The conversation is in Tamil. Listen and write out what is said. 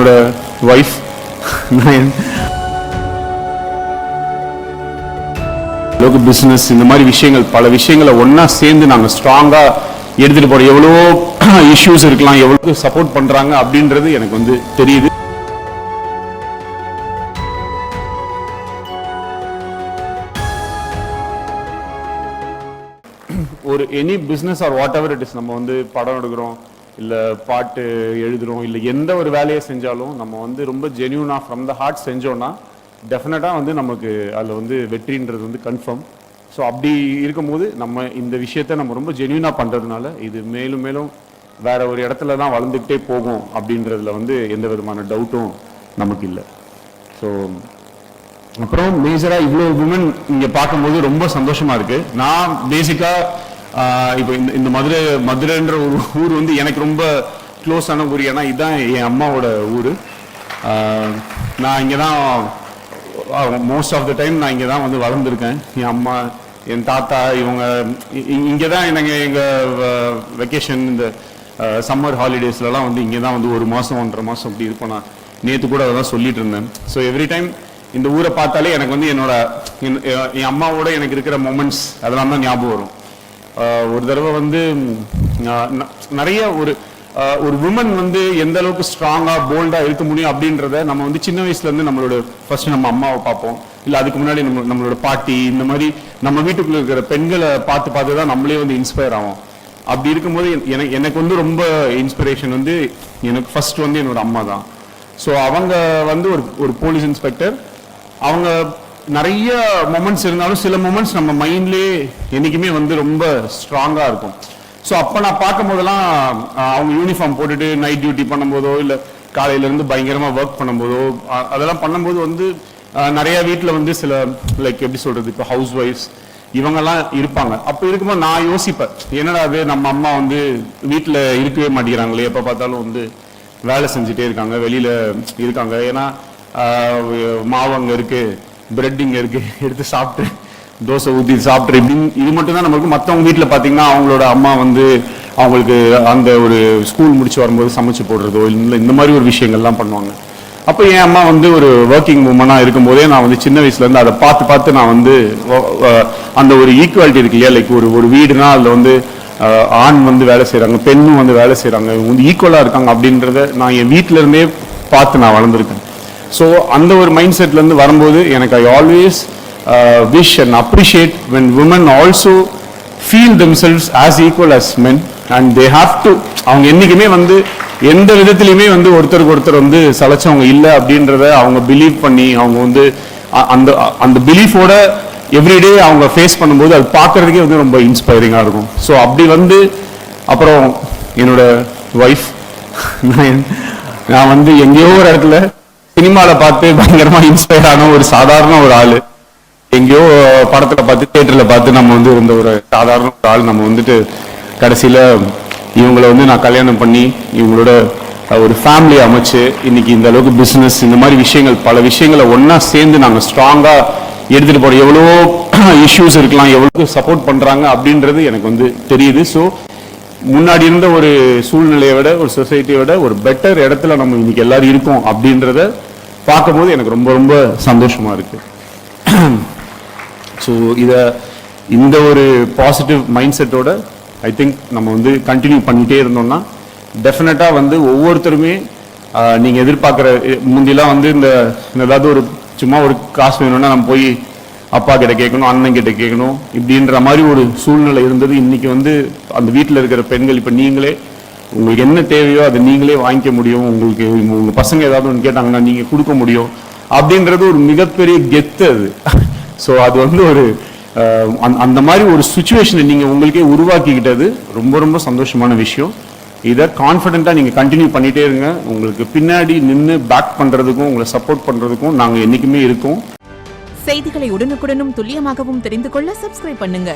என்னோட ஒய்ஃப், நான் லோக்கல் பிஸ்னஸ், இந்த மாதிரி விஷயங்கள் பல விஷயங்களை ஒன்றா சேர்ந்து நாங்கள் ஸ்ட்ராங்காக எடுத்துகிட்டு போகிறோம். எவ்வளோ இஷ்யூஸ் இருக்கலாம், எவ்வளோ சப்போர்ட் பண்ணுறாங்க அப்படின்றது எனக்கு வந்து தெரியுது. ஒரு any business or what ever it is, நம்ம வந்து படம் எடுக்கிறோம், இல்லை பாட்டு எழுதுகிறோம், இல்லை எந்த ஒரு வேலையை செஞ்சாலும் நம்ம வந்து ரொம்ப ஜென்யூனாக ஃப்ரம் த ஹார்ட் செஞ்சோன்னா டெஃபினட்டாக வந்து நமக்கு அதில் வந்து வெற்றின்றது வந்து கன்ஃபார்ம். ஸோ அப்படி இருக்கும்போது நம்ம இந்த விஷயத்த நம்ம ரொம்ப ஜென்யூனாக பண்ணுறதுனால இது மேலும் மேலும் வேற ஒரு இடத்துல தான் வளர்ந்துக்கிட்டே போகும் அப்படின்றதுல வந்து எந்த விதமான டவுட்டும் நமக்கு இல்லை. ஸோ அப்புறம் மேஜராக இவ்வளோ விமன் இங்கே பார்க்கும்போது ரொம்ப சந்தோஷமாக இருக்குது. நான் பேசிக்காக இப்போ இந்த மதுரைன்ற ஒரு ஊர் வந்து எனக்கு ரொம்ப க்ளோஸான ஊர். ஏன்னா இதுதான் என் அம்மாவோட ஊர். நான் இங்கே தான் மோஸ்ட் ஆஃப் த டைம் நான் இங்கே தான் வந்து வளர்ந்துருக்கேன். என் அம்மா, என் தாத்தா, இவங்க இங்கே தான் எங்கள் வெக்கேஷன், இந்த சம்மர் ஹாலிடேஸ்லலாம் வந்து இங்கே தான் வந்து 1 மாதம் 1.5 மாதம் அப்படி இருப்போம். நான் நேற்று கூட அதை தான் சொல்லிட்டு இருந்தேன். ஸோ எவ்ரி டைம் இந்த ஊரை பார்த்தாலே எனக்கு வந்து என் அம்மாவோட எனக்கு இருக்கிற மொமெண்ட்ஸ் அதெல்லாம் தான் ஞாபகம் வரும். ஒரு தடவை வந்து நிறைய ஒரு உமன் வந்து எந்த அளவுக்கு ஸ்ட்ராங்கா போல்டா இருக்க முடியும் அப்படின்றத நம்ம வந்து சின்ன வயசுல இருந்து நம்மளோட ஃபர்ஸ்ட் நம்ம அம்மாவை பார்ப்போம், இல்லை அதுக்கு முன்னாடி நம்மளோட பாட்டி, இந்த மாதிரி நம்ம வீட்டுக்குள்ள இருக்கிற பெண்களை பார்த்து தான் நம்மளே வந்து இன்ஸ்பயர் ஆகும். அப்படி இருக்கும்போது எனக்கு வந்து ரொம்ப இன்ஸ்பிரேஷன் வந்து எனக்கு ஃபர்ஸ்ட் வந்து என்னோட அம்மா தான். ஸோ அவங்க வந்து ஒரு போலீஸ் இன்ஸ்பெக்டர். அவங்க நிறைய மொமெண்ட்ஸ் இருந்தாலும் சில மொமெண்ட்ஸ் நம்ம மைண்ட்லேயே என்றைக்குமே வந்து ரொம்ப ஸ்ட்ராங்காக இருக்கும். ஸோ அப்போ நான் பார்க்கும் போதெல்லாம் அவங்க யூனிஃபார்ம் போட்டுட்டு நைட் டியூட்டி பண்ணும்போதோ, இல்லை காலையிலேருந்து பயங்கரமாக ஒர்க் பண்ணும்போதோ, அதெல்லாம் பண்ணும்போது வந்து நிறைய வீட்டில் வந்து சில லைக் எப்படி சொல்கிறது, இப்போ ஹவுஸ் ஒய்ஃப்ஸ் இவங்கெல்லாம் இருப்பாங்க. அப்போ இருக்கும்போது நான் யோசிப்பேன், என்னடா அது நம்ம அம்மா வந்து வீட்டில் இருக்கவே மாட்டேங்கிறாங்களே, எப்போ பார்த்தாலும் வந்து வேலை செஞ்சுட்டே இருக்காங்க, வெளியில் இருக்காங்க. ஏன்னா மாவு அங்கே இருக்குது, பிரெட் இங்கே இருக்குது, எடுத்து சாப்பிட்டு தோசை ஊற்றி சாப்பிட்ரு இப்படின்னு இது மட்டும் தான் நம்மளுக்கு. மற்றவங்க வீட்டில் பார்த்தீங்கன்னா அவங்களோட அம்மா வந்து அவங்களுக்கு அந்த ஒரு ஸ்கூல் முடிச்சு வரும்போது சமைச்சு போடுறதோ இல்லை இந்த மாதிரி ஒரு விஷயங்கள்லாம் பண்ணுவாங்க. அப்போ என் அம்மா வந்து ஒரு ஒர்க்கிங் உமனாக இருக்கும்போதே நான் வந்து சின்ன வயசுலேருந்து அதை பார்த்து நான் வந்து அந்த ஒரு ஈக்குவாலிட்டி இருக்கு இல்லையா, லைக் ஒரு வீடுனா அதில் வந்து ஆண் வந்து வேலை செய்கிறாங்க, பெண்ணும் வந்து வேலை செய்கிறாங்க, இவங்க வந்து ஈக்குவலாக இருக்காங்க அப்படின்றத நான் என் வீட்டிலேருந்தே பார்த்து நான் வளர்ந்துருக்கேன். ஸோ அந்த ஒரு மைண்ட் செட்லேருந்து வரும்போது எனக்கு I always wish and appreciate when women also feel themselves as equal as men and they have to. அவங்க என்னைக்குமே வந்து எந்த விதத்திலையுமே வந்து ஒருத்தருக்கு ஒருத்தர் வந்து சலைச்சவங்க இல்லை அப்படின்றத அவங்க பிலீவ் பண்ணி அவங்க வந்து அந்த பிலீஃபோட எவ்ரிடே அவங்க ஃபேஸ் பண்ணும்போது அது பார்க்கறதுக்கே வந்து ரொம்ப இன்ஸ்பைரிங்காக இருக்கும். ஸோ அப்படி வந்து அப்புறம் என்னோட ஒய்ஃப், நான் வந்து எங்கேயோ ஒரு இடத்துல சினிமாவில் பார்த்து பயங்கரமாக இன்ஸ்பயர் ஆன ஒரு சாதாரண ஒரு ஆள், எங்கேயோ படத்துல பார்த்து தியேட்டர்ல பார்த்து நம்ம வந்து இருந்த ஒரு சாதாரண ஒரு ஆள், நம்ம வந்துட்டு கடைசியில இவங்களை வந்து நான் கல்யாணம் பண்ணி இவங்களோட ஒரு ஃபேமிலி அமைச்சு இன்னைக்கு இந்த அளவுக்கு பிஸ்னஸ், இந்த மாதிரி விஷயங்கள் பல விஷயங்களை ஒன்னா சேர்ந்து நாங்கள் ஸ்ட்ராங்கா எடுத்துட்டு போறோம். எவ்வளோ இஷ்யூஸ் இருக்கலாம், எவ்வளோ சப்போர்ட் பண்றாங்க அப்படின்றது எனக்கு வந்து தெரியுது. ஸோ முன்னாடி இருந்த ஒரு சூழ்நிலையை விட, ஒரு சொசைட்டியை விட ஒரு பெட்டர் இடத்துல நம்ம இன்னைக்கு எல்லாரும் இருக்கோம் அப்படின்றத பார்க்கும்போது எனக்கு ரொம்ப ரொம்ப சந்தோஷமா இருக்கு. ஸோ இந்த ஒரு பாசிட்டிவ் மைண்ட் செட்டோட ஐ திங்க் நம்ம வந்து கண்டினியூ பண்ணிகிட்டே இருந்தோம்னா டெஃபினட்டாக வந்து ஒவ்வொருத்தருமே நீங்கள் எதிர்பார்க்குற முந்திலாம் வந்து இந்த ஏதாவது ஒரு சும்மா ஒரு காசு வேணும்னா நம்ம போய் அப்பா கிட்ட கேட்கணும், அண்ணன் கிட்ட கேட்கணும், இப்படின்ற மாதிரி ஒரு சூழ்நிலை இருந்தது. இன்னைக்கு வந்து அந்த வீட்டில் இருக்கிற பெண்கள் இப்போ நீங்களே உங்களுக்கு என்ன தேவையோ அதை நீங்களே வாங்கிக்க முடியும். உங்களுக்கு உங்கள் பசங்க ஏதாவது ஒன்று கேட்டாங்கன்னா நீங்கள் கொடுக்க முடியும் அப்படின்றது ஒரு மிகப்பெரிய கெத்து அது. ஸோ அது வந்து ஒரு அந்த மாதிரி ஒரு சுச்சுவேஷனை நீங்கள் உங்களுக்கே உருவாக்கிக்கிட்டது ரொம்ப ரொம்ப சந்தோஷமான விஷயம். இதை கான்ஃபிடென்ட்டாக நீங்கள் கண்டினியூ பண்ணிகிட்டே இருங்க. உங்களுக்கு பின்னாடி நின்று பேக் பண்ணுறதுக்கும் உங்களை சப்போர்ட் பண்ணுறதுக்கும் நாங்கள் என்றைக்குமே இருக்கோம். செய்திகளை உடனுக்குடனும் துல்லியமாகவும் தெரிந்து கொள்ள சப்ஸ்கிரைப் பண்ணுங்க.